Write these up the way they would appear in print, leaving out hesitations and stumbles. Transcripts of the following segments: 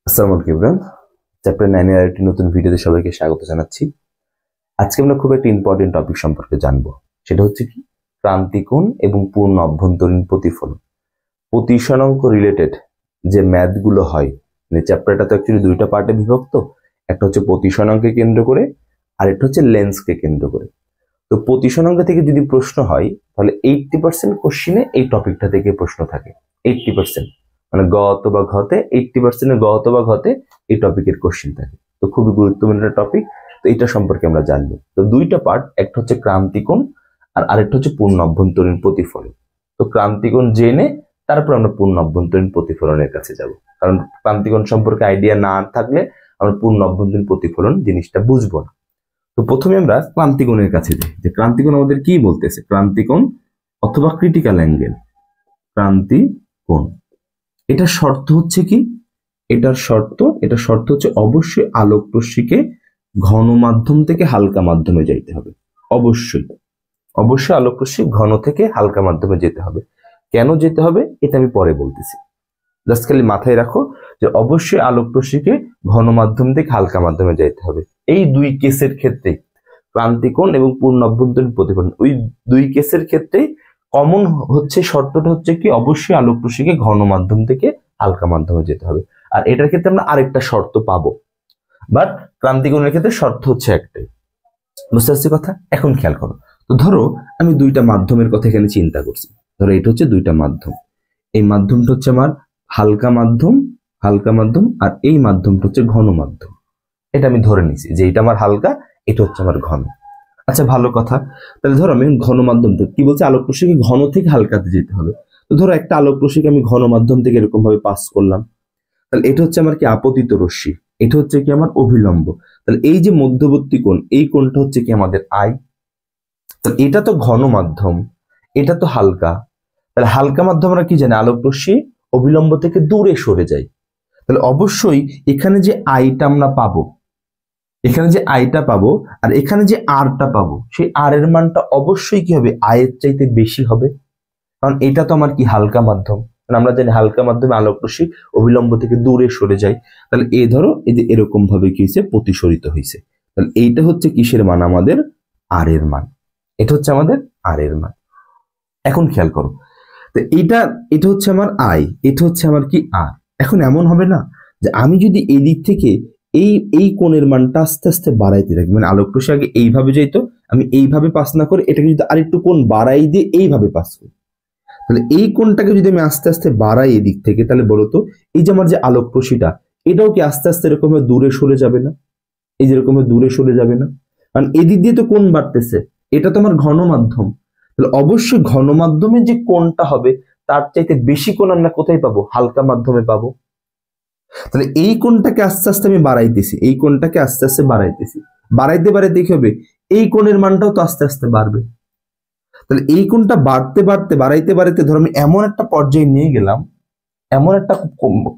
আসসালামু আলাইকুম ইব্রাহিম। চ্যাপ্টার 9 এর একটি নতুন ভিডিওতে সবাইকে স্বাগত জানাচ্ছি। আজকে আমরা খুব একটা ইম্পর্টেন্ট টপিক সম্পর্কে জানবো। সেটা হচ্ছে কি ক্রান্তিকোণ এবং পূর্ণ অভ্যন্তরীণ প্রতিফলন। প্রতিসরাঙ্ক রিলেটেড যে ম্যাথগুলো হয়, মানে চ্যাপ্টারটা তো অ্যাকচুয়ালি দুইটা পার্টে বিভক্ত। একটা হচ্ছে প্রতিসরাঙ্ককে কেন্দ্র করে আর একটা হচ্ছে লেন্সকে কেন্দ্র করে। তো প্রতিসরাঙ্ক থেকে যদি প্রশ্ন হয় তাহলে 80% কোশ্চিনে এই টপিকটা থেকে প্রশ্ন থাকে। 80% মানে গ অথবা ঘতে 80% গ অথবা ঘতে এই টপিকের কোশ্চিন থাকে। তো খুবই গুরুত্বপূর্ণ একটা টপিক। তো এটা সম্পর্কে আমরা জানবো। তো দুইটা পার্ট, একটা হচ্ছে ক্রান্তিকোণ আর আরেকটা হচ্ছে পূর্ণ অভ্যন্তরীণ প্রতিফলন। তো ক্রান্তিকোণ জেনে তারপর আমরা পূর্ণ অভ্যন্তরীণ প্রতিফলনের কাছে যাব, কারণ ক্রান্তিকোণ সম্পর্কে আইডিয়া না থাকলে আমরা পূর্ণ অভ্যন্তরীণ প্রতিফলন জিনিসটা বুঝবো না। তো প্রথমে আমরা ক্রান্তিকোণের কাছে যাই, যে ক্রান্তিকোণ আমাদের কি বলতেছে। ক্রান্তিকোণ অথবা ক্রিটিক্যাল অ্যাঙ্গেল, ক্রান্তিকোণ, এটা শর্ত হচ্ছে কি, এটা শর্ত হচ্ছে অবশ্যই আলোক রশ্মিকে ঘন মাধ্যম থেকে হালকা মাধ্যমে যাইতে হবে। অবশ্যই আলোক রশ্মি ঘন থেকে হালকা মাধ্যমে যেতে হবে। কেন যেতে হবে এটা আমি পরে বলতেছি। জাস্ট খালি মাথায় রাখো যে অবশ্যই আলোক রশ্মিকে ঘন মাধ্যম থেকে হালকা মাধ্যমে যাইতে হবে। এই দুই কেসের ক্ষেত্রে ক্রান্তিকোণ এবং পূর্ণ অভ্যন্তরীণ প্রতিফলন, ওই দুই কেসের ক্ষেত্রে কমন হচ্ছে শর্তটা হচ্ছে কি অবশ্যই আলোক রশ্মিকে ঘন মাধ্যম থেকে হালকা মাধ্যমে যেতে হবে। আর এটার ক্ষেত্রে আমরা আরেকটা শর্ত পাবো, বাট ক্রান্তিকোণের ক্ষেত্রে শর্ত হচ্ছে একটাই। বুঝতে পারছি কথা? এখন খেয়াল করো। তো ধরো আমি দুইটা মাধ্যমের কথা এখানে চিন্তা করছি। ধরো এটা হচ্ছে দুইটা মাধ্যম। এই মাধ্যমটা হচ্ছে আমার হালকা মাধ্যম আর এই মাধ্যমটা হচ্ছে ঘন মাধ্যম। এটা আমি ধরে নিছি যে এটা আমার হালকা, এটা হচ্ছে আমার ঘন। আচ্ছা, ভালো কথা। তাহলে ধরো আমি ঘন মাধ্যম থেকে কি বলছি, আলোক রশ্মিকে ঘন থেকে হালকাতে যেতে হবে। তো ধরো একটা আলোক রশ্মিকে আমি ঘন মাধ্যম থেকে এরকম ভাবে পাস করলাম, তাহলে এটা হচ্ছে আমার কি আপতিত রশ্মি, এটা হচ্ছে কি আমার অভিলম্ব। তাহলে এই যে মধ্যবর্তী কোণ, এই কোণটা হচ্ছে কি আমাদের আই। তাহলে এটা তো ঘন মাধ্যম, এটা তো হালকা। তাহলে হালকা মাধ্যম আমরা কি জানি, আলোক রশ্মি অভিলম্ব থেকে দূরে সরে যায়। তাহলে অবশ্যই এখানে যে আইটা আমরা পাবো, আর এখানে যে আরটা পাবো, সেই আর এর মানটা অবশ্যই কি হবে, আয়ের চাইতে বেশি হবে। কারণ এটা তো আমার কি হালকা মাধ্যম, আমরা জানি হালকা মাধ্যমে আলোক রশ্মি অভিলম্ব থেকে দূরে সরে যায়। তাহলে এই ধরো এই যে এরকম ভাবে কি হয়েছে, প্রতিসরিত হয়েছে। তাহলে এইটা হচ্ছে কিসের মান, আমাদের আর এর মান। এটা হচ্ছে আমাদের আর এর মান। এখন খেয়াল করো, তো এটা হচ্ছে আমার আই, এটা হচ্ছে আমার কি আর। এখন এমন হবে না যে আমি যদি এই দিক থেকে এই কোণের মানটা আস্তে আস্তে বাড়াইতে থাকি, মানে আলোক রশ্মি আগে এইভাবে যাইতো, আমি এইভাবে পাস না করে এটাকে যদি আরেকটু কোণ বাড়াই দিয়ে এইভাবে পাস করি, তাহলে এই কোণটাকে যদি আমি আস্তে আস্তে বাড়াই এদিক থেকে, তাহলে বলতো এই যে আমার যে আলোক রশ্মিটা, এটাও কি আস্তে আস্তে এরকম দূরে সরে যাবে না? এই যে এরকম দূরে সরে যাবে না? কারণ এদিক দিয়ে তো কোণ বাড়তেছে, এটা তো আমার ঘন মাধ্যম। তাহলে অবশ্যই ঘন মাধ্যমে যে কোণটা হবে তার চাইতে বেশি কোণ আমরা কোথায় পাবো, হালকা মাধ্যমে পাবো। তাহলে এই কোণটাকে আস্তে আস্তে আমি বাড়াইতেছি, বাড়াইতে কি হবে, এই কোণের মানটাও তো আস্তে আস্তে বাড়বে। তাহলে এই কোণটা বাড়াইতে ধরো আমি এমন একটা পর্যায়ে নিয়ে গেলাম, এমন একটা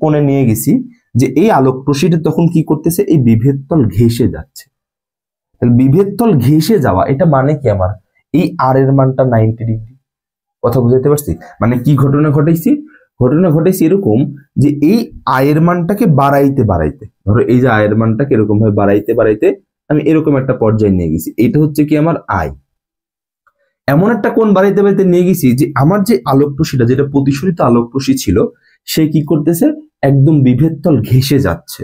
কোণে নিয়ে গেছি যে এই আলোক রশ্মিটা তখন কি করতেছে, এই বিভেদ তল ঘেঁষে যাচ্ছে। তাহলে বিভেদ তল ঘেঁষে যাওয়া, এটা মানে কি আমার এই আর এর মানটা 90 ডিগ্রি। কথা বুঝাইতে পারছি? মানে কি ঘটনা ঘটাইছি এরকম যে এই আয়ের মানটাকে বাড়াইতে ধরো এই যে আয়ের মানটাকে এরকম ভাবে বাড়াইতে আমি এরকম একটা পর্যায়ে নিয়ে গেছি। এটা হচ্ছে কি আমার আয়। এমন একটা কোণ বাড়াইতে নিয়ে গেছি যে আমার যে আলোক রশ্মিটা, যেটা প্রতিসরিত আলোক রশ্মি ছিল, সে কি করতেছে, একদম বিভেদ তল ঘেঁষে যাচ্ছে।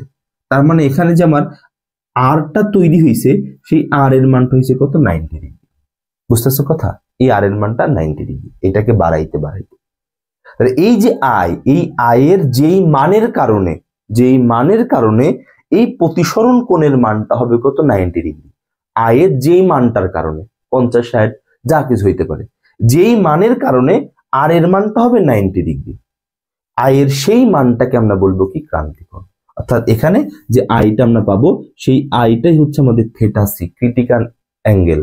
তার মানে এখানে যে আমার আরটা তৈরি হয়েছে, সেই আর এর মানটা হয়েছে কত, 90 ডিগ্রি। বুঝতেছো কথা? এই আর এর মানটা 90 ডিগ্রি, এটাকে বাড়াইতে তাহলে এই যে আয়, এই আয়ের যেই মানের কারণে এই প্রতিসরণ কোণের মানটা হবে কত, 90 ডিগ্রি। আয়ের যেই মানটার কারণে 50, 60 যা কিছু হইতে পারে, যেই মানের কারণে আর এর মানটা হবে 90 ডিগ্রি, আয়ের সেই মানটাকে আমরা বলবো কি, ক্রান্তিকোণ। অর্থাৎ এখানে যে আইটা আমরা পাবো, সেই আইটাই হচ্ছে আমাদের থিটা সি, ক্রিটিক্যাল অ্যাঙ্গেল।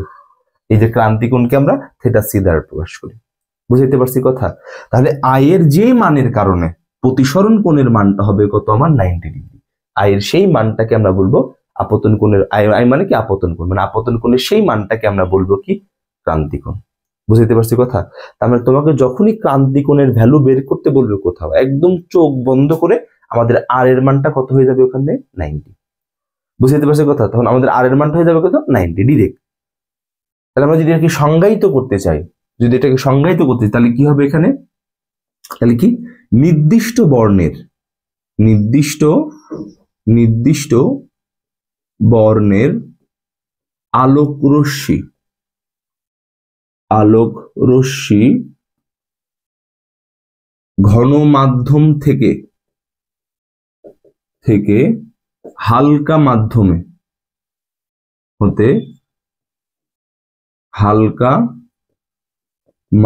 এই যে ক্রান্তিকোণকে আমরা থিটা সি দ্বারা প্রকাশ করি। বুঝাইতে পারছি কথা? তাহলে আয়ের যে মানের কারণে প্রতিসরণ কোণের মানটা হবে কত, আমার 90 ডিগ্রি। আয়ের সেই মানটাকে আমরা বলবো আপতন কোণের, আয় মানে কি আপতন কোণ, মানে আপতন কোণের সেই মানটাকে আমরা বলবো কি, ক্রান্তিকোণ। বুঝাইতে পারছি কথা? তার মানে তোমাকে যখনই ক্রান্তিকোণের ভ্যালু বের করতে বলবে কোথাও, একদম চোখ বন্ধ করে আমাদের আর এর মানটা কত হয়ে যাবে ওখানে 90। বুঝতে পারছো কথা? তখন আমাদের আর এর মানটা হয়ে যাবে কত 90 ডিরেক্ট। তাহলে আমরা যদি এটাকে সংজ্ঞায়িত করতে চাই, তাহলে কি হবে এখানে? তাহলে কি নির্দিষ্ট বর্ণের আলোক রশ্মি ঘন মাধ্যম থেকে হালকা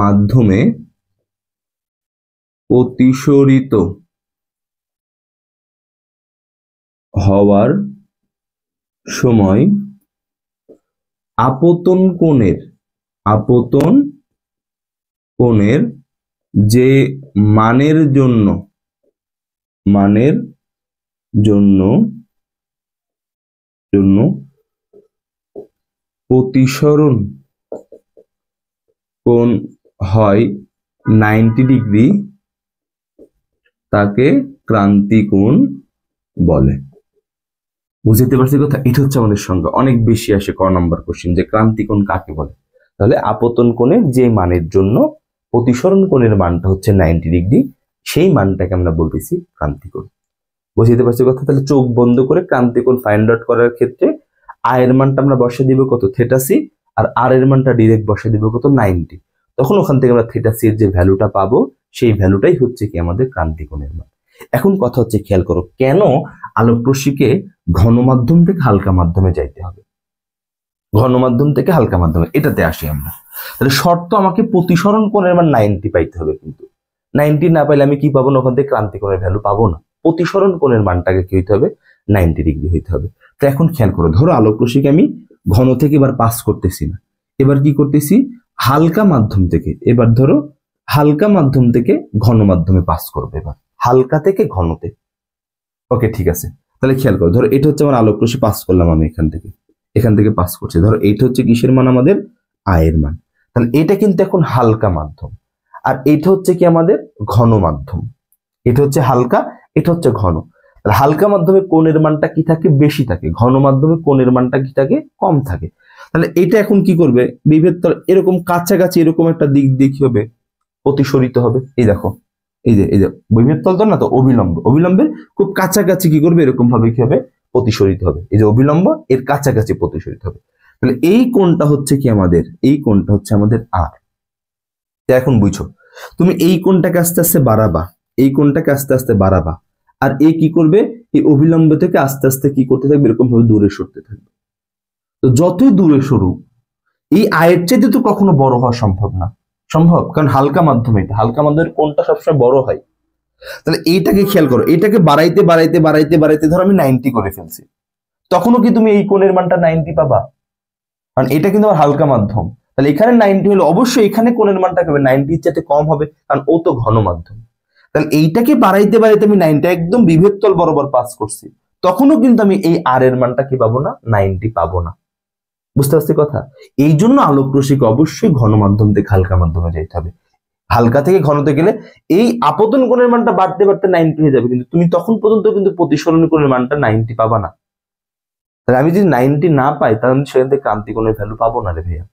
মাধ্যমে প্রতিসরিত হওয়ার সময় আপতন কোণের যে মানের জন্য প্রতিসরণ কোণ হয় 90 ডিগ্রি তাকে ক্রান্তিকোণ বলে। বুঝতে পারছি কথা? এটা হচ্ছে আমাদের সংজ্ঞা। অনেক বেশি আসে ক নাম্বার কোশ্চেন যে ক্রান্তিকোণ কাকে বলে। তাহলে আপতন কোণের যে মানের জন্য প্রতিসরণ কোণের মানটা হচ্ছে 90 ডিগ্রি, সেই মানটাকে আমরা বলতেছি ক্রান্তিকোণ। বুঝতে পারছি কথা? তাহলে চোখ বন্ধ করে ক্রান্তিকোণ ফাইন্ড আউট করার ক্ষেত্রে আয়ের মানটা আমরা বসে দিব কত থিটা সি, আর আর এর মানটা ডিরেক্ট বসে দিব কত 90। তখন ওখান থেকে আমরা থিটা সি এর যে ভ্যালুটা পাবো সেই ভ্যালুটাই হচ্ছে কি আমাদের ক্রান্তিকোণের মান। এখন কথা হচ্ছে খেয়াল করো, কেন আলোক রশ্মিকে ঘন মাধ্যম থেকে হালকা মাধ্যমে যাইতে হবে? ঘন মাধ্যম থেকে হালকা মাধ্যমে, এটাতে আসি আমরা। তাহলে শর্ত আমাকে প্রতিসরণ কোণের মান 90 পাইতে হবে, কিন্তু 90 না পাইলে আমি কি পাবো না? ওখান থেকে ক্রান্তিকোণের ভ্যালু পাবো না। প্রতিসরণ কোণের মানটাকে কি হইতে হবে? 90 ডিগ্রি হইতে হবে। তো এখন খেয়াল করো, ধরো আলোক রশ্মিকে আমি ঘন থেকে এবার পাস করতেছি না, এবার কি করতেছি? হালকা মাধ্যম থেকে, এবার ধরো হালকা মাধ্যম থেকে ঘন মাধ্যমে পাস করবে, এবার হালকা থেকে ঘনতে। ওকে, ঠিক আছে। তাহলে খেয়াল করো, ধরো এটা হচ্ছে আমার আলোক রশ্মি পাস করলাম, আমি এখান থেকে পাস করছি। ধরো এইটা হচ্ছে কিসের মান? আমাদের আয়ের মান। তাহলে এটা কিন্তু এখন হালকা মাধ্যম, আর এটা হচ্ছে কি আমাদের ঘন মাধ্যম। এটা হচ্ছে হালকা, এটা হচ্ছে ঘন। হালকা মাধ্যমে কোণের মানটা কি থাকে? বেশি থাকে। ঘন মাধ্যমে কোণের মানটা কি থাকে? কম থাকে। তাহলে এটা এখন কি করবে? বিভেদ তল এরকম কাছাকাছি এরকম একটা দিক দিয়ে কি হবে? প্রতিসরিত হবে। এই দেখো, এই যে বিভেদ তল তো না, তো অবিলম্বের খুব কাছাকাছি কি করবে? এরকম ভাবে কি হবে? প্রতিসরিত হবে। এই যে অবিলম্ব এর কাছাকাছি প্রতিসরিত হবে। তাহলে এই কোণটা হচ্ছে কি আমাদের? এই কোণটা হচ্ছে আমাদের আর। এখন বুঝছো, তুমি এই কোণটাকে আস্তে আস্তে বাড়াবা, এই কোণটাকে আস্তে আস্তে বাড়াবা, আর এ কি করবে? এই অবিলম্ব থেকে আস্তে আস্তে কি করতে থাকবে? এরকম ভাবে দূরে সরতে থাকবে। তো যতই দূরে সরুক, এই আয়ের চাইতে তো কখনো বড় হওয়া সম্ভব না। সম্ভব, কারণ হালকা মাধ্যমে, এটা হালকা মাধ্যমের কোণটা সবসময় বড় হয়। তাহলে এইটাকে খেয়াল করো, এটাকে বাড়াইতে বাড়াইতে বাড়াইতে বাড়াইতে ধরো আমি 90 করে ফেলছি, তখনও কি তুমি এই কোণের মানটা 90 পাবা? কারণ এটা কিন্তু আমার হালকা মাধ্যম। তাহলে এখানে 90 হলে অবশ্যই এখানে কোণের মানটা হবে 90 এর চাইতে কম হবে, কারণ ও তো ঘন মাধ্যম। তাহলে এইটাকে বাড়াইতে বাড়াইতে আমি 90 একদম বিভেদ তল বরাবর পাস করছি, তখনও কিন্তু আমি এই আর এর মানটা কি পাবো না? 90 পাবো না। বুঝতে পারছি কথা? এই জন্য আলোক রশ্মিকে অবশ্যই ঘন মাধ্যম থেকে হালকা মাধ্যমে যেতে হবে। হালকা থেকে ঘনতে গেলে এই আপতন কোণের মানটা বাড়তে বাড়তে 90 হয়ে যাবে, কিন্তু তুমি তখন পর্যন্ত কিন্তু প্রতিসরণ কোণের মানটা 90 পাবা না। তাহলে আমি যদি 90 না পাই, তাহলে আমি সেখান থেকে ক্রান্তিকোণের ভ্যালু পাবো না রে ভাইয়া।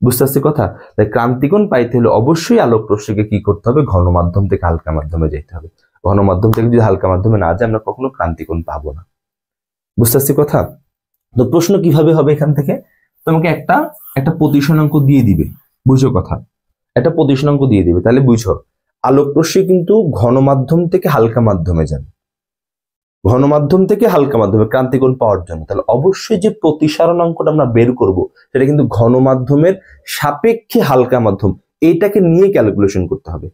বুঝতে পারছি কথা? তাই ক্রান্তিকোণ পাইতে হলে অবশ্যই আলোক রশ্মিকে কি করতে হবে? ঘন মাধ্যম থেকে হালকা মাধ্যমে যেতে হবে। ঘন মাধ্যম থেকে যদি হালকা মাধ্যমে না যায়, আমরা কখনো ক্রান্তিকোণ পাবো না। বুঝতে পারছি কথা? তো প্রশ্ন কিভাবে হবে? এখান থেকে তোমাকে একটা প্রতিসরাঙ্ক দিয়ে দিবে, বুঝো কথা? একটা প্রতিসরাঙ্ক দিয়ে দিবে, তাহলে বুঝো আলোক রশ্মি কিন্তু ঘন মাধ্যম থেকে হালকা মাধ্যমে যাবে, ঘন মাধ্যম থেকে হালকা মাধ্যমে ক্রান্তিকোণ পাওয়ার জন্য। তাহলে অবশ্যই যে প্রতিসরণাঙ্কটা আমরা বের করব, সেটা কিন্তু ঘন মাধ্যমের সাপেক্ষে হালকা মাধ্যম, এইটাকে নিয়ে ক্যালকুলেশন করতে হবে।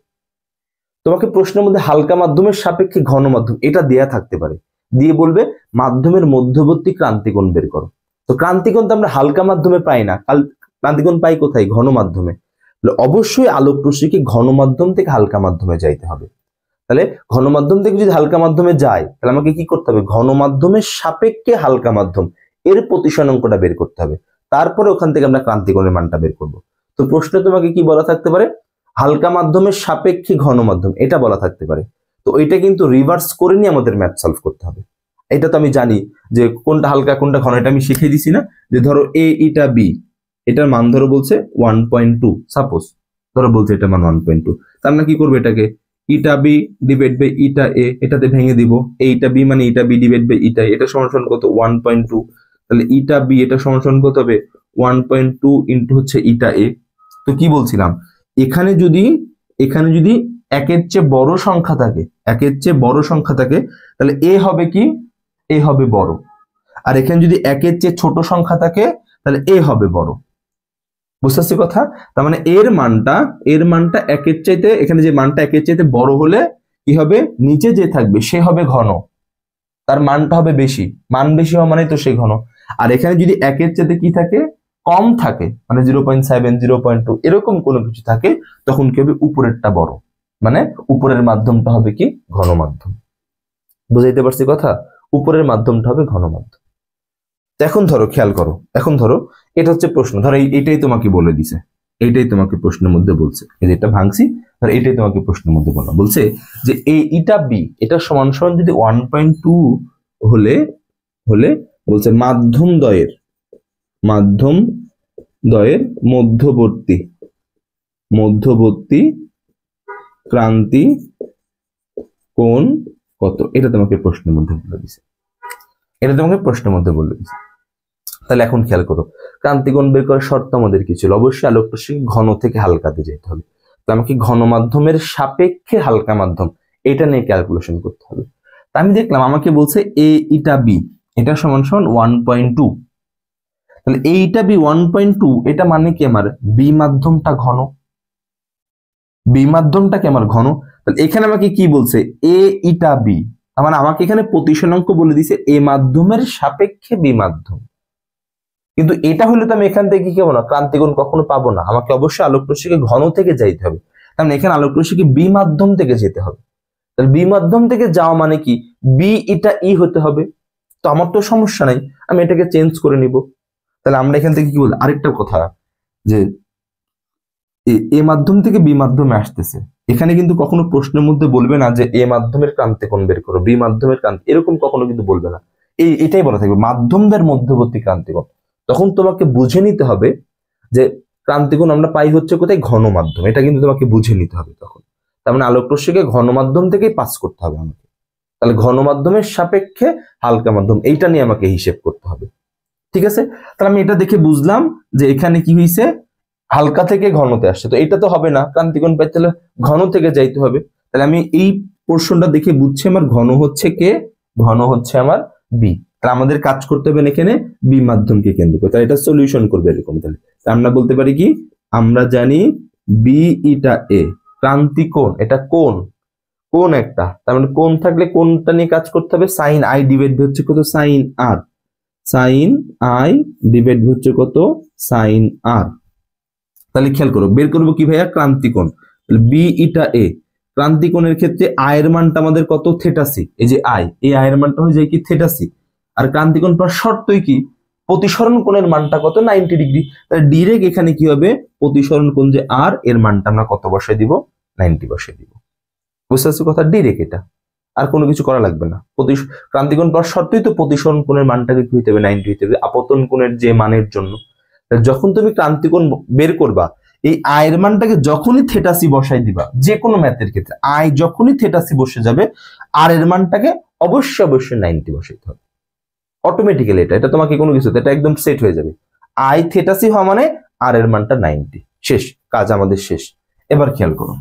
তোমাকে প্রশ্নের মধ্যে হালকা মাধ্যমের সাপেক্ষে ঘন মাধ্যম এটা দেয়া থাকতে পারে, দিয়ে বলবে মাধ্যমের মধ্যবর্তী ক্রান্তিকোণ বের করো। তো ক্রান্তিকোণ তো আমরা হালকা মাধ্যমে পাই না, ক্রান্তিকোণ পাই কোথায়? ঘন মাধ্যমে। অবশ্যই আলোক রশ্মিকে ঘন মাধ্যম থেকে হালকা মাধ্যমে যাইতে হবে। তাহলে ঘন মাধ্যম থেকে যদি হালকা মাধ্যমে যায়, তাহলে আমাকে কি করতে হবে? ঘন মাধ্যমের সাপেক্ষে হালকা মাধ্যম এর প্রতিসরাঙ্কটা বের করতে হবে। তারপরে ওখান থেকে আমরা ক্রান্তিকোণের মানটা বের করব। তো প্রশ্নে তোমাকে কি বলা থাকতে পারে? হালকা মাধ্যমের সাপেক্ষে ঘন মাধ্যম, এটা বলা থাকতে পারে। তো এটা কিন্তু রিভার্স করে নিয়ে আমাদের ম্যাথ সলভ করতে হবে। এটা তো আমি জানি যে কোনটা হালকা কোনটা ঘন, এটা আমি শিখিয়ে দিছি না। যে ধরো এ ইটা বি, এটার মান ধরো বলছে 1.2, সাপোজ ধরো বলছে এটা মান 1.2, তার মানে কি করবো, এটাকে eta B divide by eta A, এটাতে ভেঙে দিব। এইটা বি মানে eta B divide by eta A, এটা সমান সমান কত 1.2, তাহলে ইটা বি এটা সমান সমান কত হবে 1.2 ইন্টু হচ্ছে ইটা এ। তো কি বলছিলাম, এখানে যদি একের চেয়ে বড় সংখ্যা থাকে, একের চেয়ে বড় সংখ্যা থাকে, তাহলে এ হবে কি, এ হবে বড়। আর এখানে যদি একের চেয়ে ছোট সংখ্যা থাকে তাহলে এ হবে বড়। বুঝতে পারছি কথা? তার মানে এর মানটা একের চাইতে, এখানে যে মানটা একের চাইতে বড় হলে কি হবে, নিচে যে থাকবে সে হবে ঘন, তার মানটা হবে বেশি, মান বেশি হওয়া মানে তো সে ঘন। আর এখানে যদি একের চাইতে কি থাকে, কম থাকে, মানে 0.7 0.2 এরকম কোনো কিছু থাকে, তখন কি হবে, উপরেরটা বড়, মানে উপরের মাধ্যমটা হবে কি, ঘন মাধ্যম। বুঝাইতে পারছি কথা? উপরের মাধ্যমটা হবে ঘন মাধ্যম। এখন ধরো খেয়াল করো, এখন ধরো এটা হচ্ছে প্রশ্ন, ধরো এইটাই তোমাকে বলে দিছে, এইটাই তোমাকে প্রশ্নের মধ্যে বলছে, এই যেটা ভাঙছি ধরো এটাই তোমাকে প্রশ্নের মধ্যে বলছে যে এ ইটা বি এটা সমান সমান যদি 1.2 হলে বলছে মাধ্যম দ্বয়ের মধ্যবর্তী ক্রান্তি কোণ কত, এটা তোমাকে প্রশ্নের মধ্যে বলে দিছে, তাহলে এখন খেয়াল করো, ক্রান্তিকোণ বের করার শর্ত আমাদের কি ছিল, অবশ্যই আলোক রশ্মি ঘন থেকে হালকাতে যেতে হবে। তো আমাকে ঘন মাধ্যমের সাপেক্ষে হালকা মাধ্যম এটা নিয়ে ক্যালকুলেশন করতে হবে। তা আমি দেখলাম আমাকে বলছে এ ইটা বি এটা সমান সমান 1.2, তাহলে এ ইটা বি 1.2 এটা মানে কি, আমার বি মাধ্যমটা ঘন, তাহলে এখানে আমাকে কি বলছে, এ ইটা বি, মানে আমাকে এখানে প্রতিসরাঙ্ক বলে দিছে এ মাধ্যমের সাপেক্ষে বি মাধ্যম। কিন্তু এটা হলে তো আমি এখান থেকে কি পাবো না, ক্রান্তিকোণ কখনো পাবো না, আমাকে অবশ্যই আলোক রশ্মিকে ঘন থেকে যাইতে হবে। তার মানে এখানে আলোক রশ্মিকে বি মাধ্যম থেকে যেতে হবে, তাহলে বি মাধ্যম থেকে যাওয়া মানে কি, বি ইটা ই হতে হবে। তো আমার তো সমস্যা নাই, আমি এটাকে চেঞ্জ করে নিব। তাহলে আমরা এখান থেকে কি বলবো, আরেকটা কথা যে এ মাধ্যম থেকে বি মাধ্যমে আসতেছে, এখানে কিন্তু কখনো প্রশ্নের মধ্যে বলবে না যে এ মাধ্যমের ক্রান্তিকোণ বের করো, বি মাধ্যমের ক্রান্তি, এরকম কখনো কিন্তু বলবে না। এটাই বলা থাকবে মাধ্যমদের মধ্যবর্তী ক্রান্তিকোণ। তখন তোমাকে বুঝে নিতে হবে যে ক্রান্তিকোণ আমরা পাই হচ্ছে কোথায়, ঘন মাধ্যম, এটা কিন্তু তোমাকে বুঝে নিতে হবে তখন। তার মানে আলোক রশ্মিকে ঘন মাধ্যম থেকেই পাস করতে হবে আমাকে, তাহলে ঘন মাধ্যমের সাপেক্ষে হালকা মাধ্যম, এইটা নিয়ে আমাকে হিসেব করতে হবে। ঠিক আছে, তাহলে আমি এটা দেখে বুঝলাম যে এখানে কি হয়েছে, হালকা থেকে ঘনতে আসছে, তো এটা তো হবে না, ক্রান্তিকোণ পাইতে হলে ঘন থেকে যাইতে হবে। তাহলে আমি এই পোর্শনটা দেখে বুঝছি আমার ঘন হচ্ছে কে, ঘন হচ্ছে আমার বি। তাহলে আমাদের কাজ করতে হবে এখানে বি মাধ্যমকে কেন্দ্র করে, তাহলে এটা সলিউশন করবে এরকম। তাহলে আমরা বলতে পারি কি, আমরা জানি বি ইটা এ ক্রান্তিকোণ, এটা কোণ একটা, তার মানে কোণ থাকলে কোণটা নিয়ে কাজ করতে হবে, সাইন আই ডিভাইড হচ্ছে কত, sine r, sine i divide হচ্ছে কত, সাইন আর। তাহলে খেয়াল করো, বের করবো কি ভাইয়া, ক্রান্তিকোণ, বি ইটা এ, ক্রান্তিকোণের ক্ষেত্রে আয়ের মানটা আমাদের কত, থেটা সি, এই যে আই, এই আয়ের মানটা হয়ে যায় কি থেটা সি। আর ক্রান্তিকোণ পাওয়ার শর্তই কি, প্রতিসরণ কোণের মানটা কত, 90 ডিগ্রি। তাহলে ডিরেক্ট এখানে কি হবে, প্রতিসরণ কোণ যে আর, এর মানটা আমরা কত বসাই দিব, 90 বসাই দিব। বুঝতে পারছি কথা, ডিরেক্ট এটা, আর কোনো কিছু করা লাগবে না। ক্রান্তিকোণ পাওয়ার শর্তই তো প্রতিসরণ কোণের মানটাকে কি হইতে হবে, 90 হইতে হবে আপতন কোণের যে মানের জন্য। যখন তুমি ক্রান্তিকোণ বের করবা, এই আয়ের মানটাকে যখনই থেটা সি বসাই দিবা, যে কোনো ম্যাথের ক্ষেত্রে আই যখনই থেটা সি বসে যাবে, আর এর মানটাকে অবশ্যই 90 বসাইতে হবে অটোমেটিক্যালি। এটা তোমাকে কোনো কিছু, এটা একদম সেট হয়ে যাবে। আই থেটা সি হওয়া মানে আর এর মানটা 90, শেষ, কাজ আমাদের শেষ। এবার খেয়াল করো,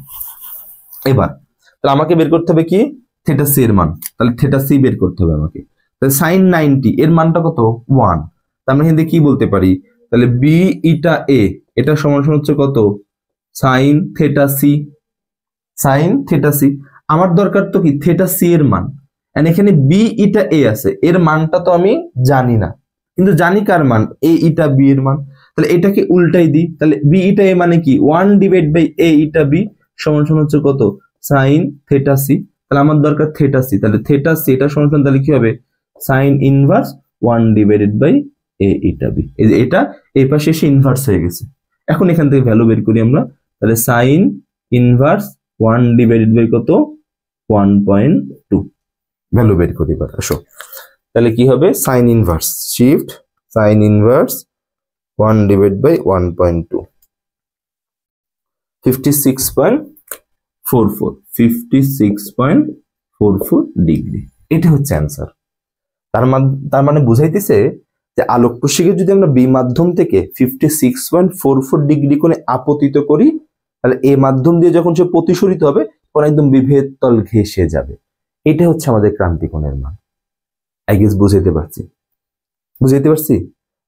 এবার তাহলে আমাকে বের করতে হবে কি, থেটা সি এর মান, তাহলে থেটা সি বের করতে হবে আমাকে। তাহলে সাইন 90 এর মানটা কত, 1। তার মানে এখানে কি বলতে পারি, তাহলে বি ইটা এ এটা সমান হচ্ছে কত, sine theta c, sine theta c. আমার দরকার তো কি, থেটা সি এর মান, এন্ড এখানে বি ইটা এ আছে, এর মানটা তো আমি জানি না, কিন্তু জানি কার মান, এ ইটা বি এর মান। তাহলে এটাকে উল্টাই দিই, তাহলে বি ইটা এ মানে কি 1 divide by a eta b সমান হচ্ছে কত, সাইন থেটা সি। তাহলে আমার দরকার থেটা সি, তাহলে থেটা সি এটা সমান তাহলে কি হবে, sine inverse 1 divided by a eta b. এটা এই পাশে এসে ইনভার্স হয়ে গেছে। এখন এখান থেকে ভ্যালু বের করি আমরা, তাহলে সাইন ইনভার্স 1 ডিভাইডেড বাই কত, 1.2 ভ্যালু বের করি এবার আসো। তাহলে কি হবে sine inverse shift sine inverse 1/1.2 56.44 degree. এটা হচ্ছে অ্যান্সার। তার মানে বুঝাইতেছে যে আলোক রশ্মিকে যদি আমরা বি মাধ্যম থেকে 56.44 ডিগ্রি কোণে আপতিত করি, তাহলে এ মাধ্যম দিয়ে যখন সে প্রতিসরিত হবে তখন একদম বিভেদ তল ঘেঁষে যাবে। এটা হচ্ছে আমাদের ক্রান্তি কোণের মান। আই গেস বুঝাইতে পারছি?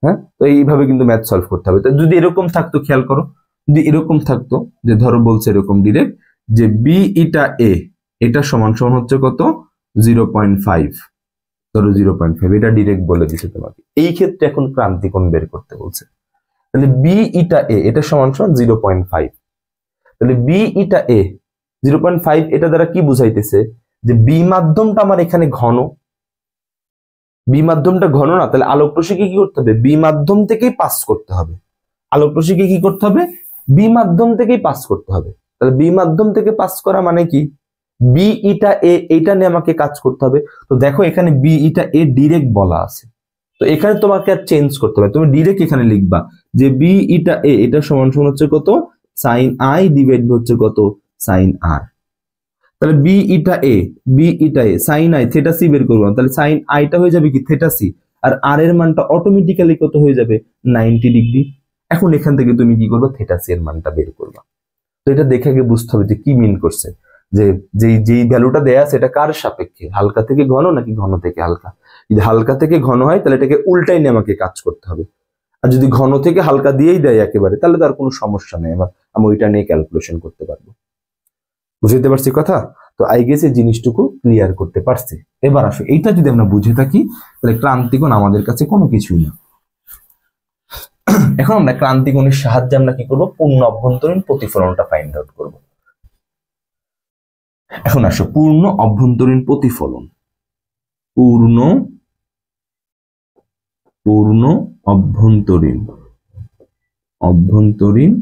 হ্যাঁ, তো এইভাবে কিন্তু ম্যাথ সলভ করতে হবে। তো যদি এরকম থাকতো, খেয়াল করো, যদি এরকম থাকতো যে ধরো বলছে এরকম ডিরেক্ট যে বি ইটা এ এটা সমান সমান হচ্ছে কত 0.5, ধরো 0.5, এটা ডিরেক্ট বলে দিছে তোমাকে। এই ক্ষেত্রে এখন ক্রান্তি কোণ বের করতে বলছে। তাহলে বি ইটা এ এটা সমান সমান 0.5। তাহলে বি ইটা এ 0.5 এটা দ্বারা কি বুঝাইতেছে যে বি মাধ্যমটা আমার এখানে ঘন, বি মাধ্যমটা ঘন না, তাহলে আলোক রশ্মিকে কি করতে হবে বি মাধ্যম থেকেই পাস করতে হবে। আলোক রশ্মিকে কি করতে হবে বি মাধ্যম থেকেই পাস করতে হবে। তাহলে বি মাধ্যম থেকে পাস করা মানে কি বি ইটা এ এইটা নিয়ে আমাকে কাজ করতে হবে। তো দেখো এখানে বি ইটা এ ডিরেক্ট বলা আছে, তো এখানে তোমাকে আর চেঞ্জ করতে হবে, তুমি ডিরেক্ট এখানে লিখবা যে বি ইটা এ এটা সমান সমান হচ্ছে কত সাইন আই ডিভাইড হচ্ছে কত সাইন আর। তাহলে b eta a sine i theta c বের করবো, তাহলে সাইন আইটা হয়ে যাবে কি থেটা সি, আর আর এর মানটা অটোমেটিক্যালি কত হয়ে যাবে 90 ডিগ্রি। এখন এখান থেকে তুমি কি করবে থেটা সি এর মানটা বের করবা। তো এটা দেখে আগে বুঝতে হবে যে কি মিন করছে, যে যেই ভ্যালুটা দেয়া আছে এটা কার সাপেক্ষে, হালকা থেকে ঘন নাকি ঘন থেকে হালকা। যদি হালকা থেকে ঘন হয় তাহলে এটাকে উল্টাই নিয়ে আমাকে কাজ করতে হবে, আর যদি ঘন থেকে হালকা দিয়েই দেয় একেবারে তাহলে তার কোনো সমস্যা নেই, আমি ওইটা নিয়ে ক্যালকুলেশন করতে পারবো। বুঝতে পারছি কথা? তো আই গেস এই জিনিসটুকু ক্লিয়ার করতে পারছি। এবার আসো এইটা যদি আমরা বুঝে থাকি তাহলে ক্রান্তি কোণ আমাদের কাছে কোনো কিছুই না। এখন আমরা ক্রান্তি কোণের সাহায্যে আমরা কি করবো পূর্ণ অভ্যন্তরীণ প্রতিফলনটা ফাইন্ড আউট করব। এখন আসো পূর্ণ অভ্যন্তরীণ প্রতিফলন, পূর্ণ অভ্যন্তরীণ